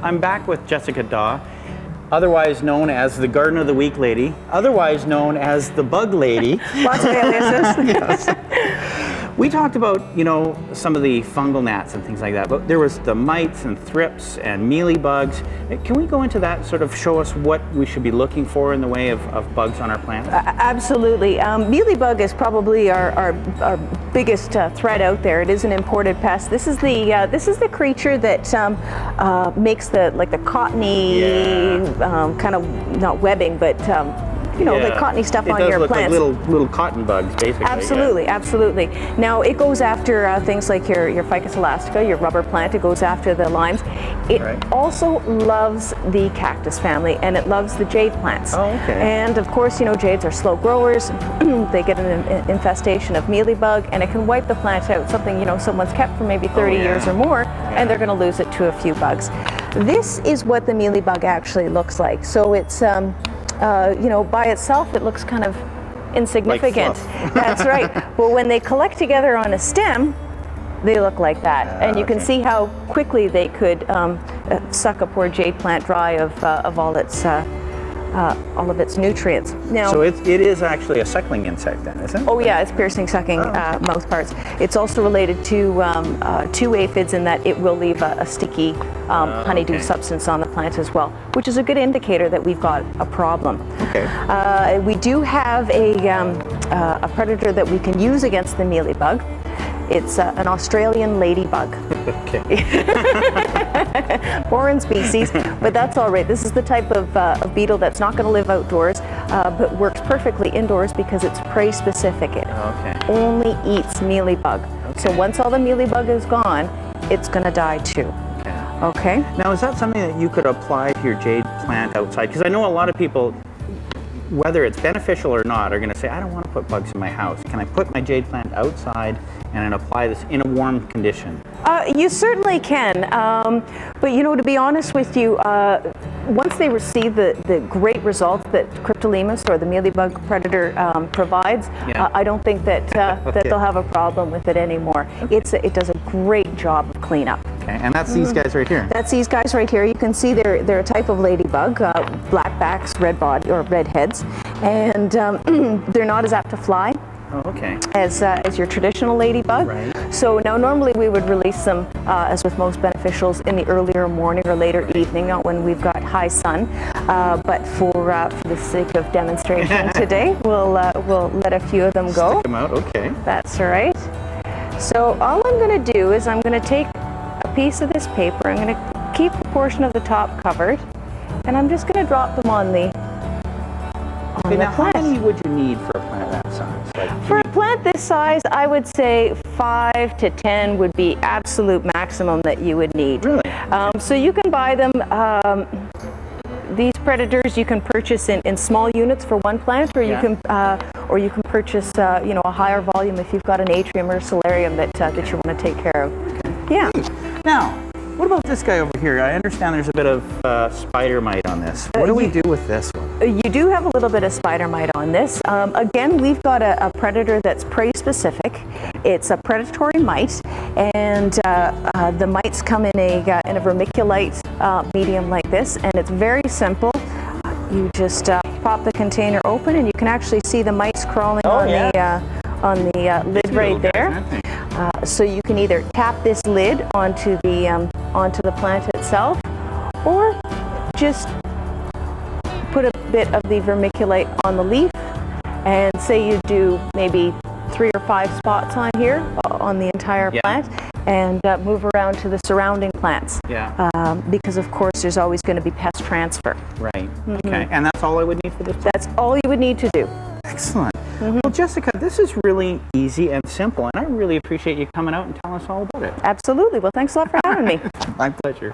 I'm back with Jessica Daw, otherwise known as the Garden of the Week lady, otherwise known as the Bug Lady. Lots of aliases. Yes. We talked about, you know, some of the fungal gnats and things like that, but there was the mites and thrips and mealybugs. Can we go into that, sort of show us what we should be looking for in the way of bugs on our plants? Absolutely. Mealybug is probably our biggest threat out there. It is an imported pest. This is the creature that makes the cottony kind of, not webbing, but you know, the cottony stuff on your plants. It does look like little cotton bugs, basically. Absolutely, absolutely. Now, it goes after things like your Ficus elastica, your rubber plant. It goes after the limes. It also loves the cactus family, and it loves the jade plants. Oh, okay. And of course, you know, jades are slow growers. They get an infestation of mealybug, and it can wipe the plant out. Something, you know, someone's kept for maybe 30 years or more, and they're going to lose it to a few bugs. This is what the mealybug actually looks like. So it's you know, by itself, it looks kind of insignificant. Like That's right. But when they collect together on a stem, they look like that. And you can see how quickly they could suck a poor jade plant dry of all of its nutrients. Now, so it is actually a suckling insect then, isn't it? Oh yeah, it's piercing, sucking mouth parts. It's also related to aphids in that it will leave a sticky honeydew substance on the plant as well, which is a good indicator that we've got a problem. Okay. We do have a predator that we can use against the mealybug. It's an Australian ladybug. Okay. Foreign species, but that's all right. This is the type of beetle that's not going to live outdoors, but works perfectly indoors because it's prey specific. It only eats mealybug. So once all the mealybug is gone, it's going to die too. Okay. Now, is that something that you could apply to your jade plant outside? Because I know a lot of people, whether it's beneficial or not, are going to say, I don't want to put bugs in my house. Can I put my jade plant outside and apply this in a warm condition? You certainly can, but you know, to be honest with you, once they receive the great results that Cryptolemus or the mealybug predator provides, I don't think that that they'll have a problem with it anymore. It does a great job of cleanup. Okay, and that's these guys right here. That's these guys right here. You can see they're a type of ladybug, black backs, red body or red heads, and they're not as apt to fly. Oh, okay. As your traditional ladybug. Right. So now normally we would release them, as with most beneficials, in the earlier morning or later evening, not when we've got high sun. But for the sake of demonstration today, we'll let a few of them go. Stick them out, okay. That's all right. So all I'm going to do is I'm going to take a piece of this paper. I'm going to keep a portion of the top covered, and I'm just going to drop them on the now, plant. how many would you need for a plant that size? For a plant this size, I would say 5 to 10 would be absolute maximum that you would need. Really? So you can buy them. These predators you can purchase in small units for one plant, or you can purchase you know, a higher volume if you've got an atrium or solarium that you want to take care of. Okay. Yeah. Now, what about this guy over here? I understand there's a bit of spider mite on this. What do we do with this one? You do have a little bit of spider mite on this. Again, we've got a predator that's prey specific. It's a predatory mite, and the mites come in a vermiculite medium like this, and it's very simple. You just pop the container open, and you can actually see the mites crawling on the lid right there. So you can either tap this lid onto the plant itself, or just put a bit of the vermiculite on the leaf, and say you do maybe 3 or 5 spots on here on the entire plant, and move around to the surrounding plants. Because of course there's always going to be pest transfer. Right. Okay. And that's all I would need for this? That's all you would need to do. Excellent. Well, Jessica, this is really easy and simple, and I really appreciate you coming out and telling us all about it. Absolutely. Well, thanks a lot for having me. My pleasure.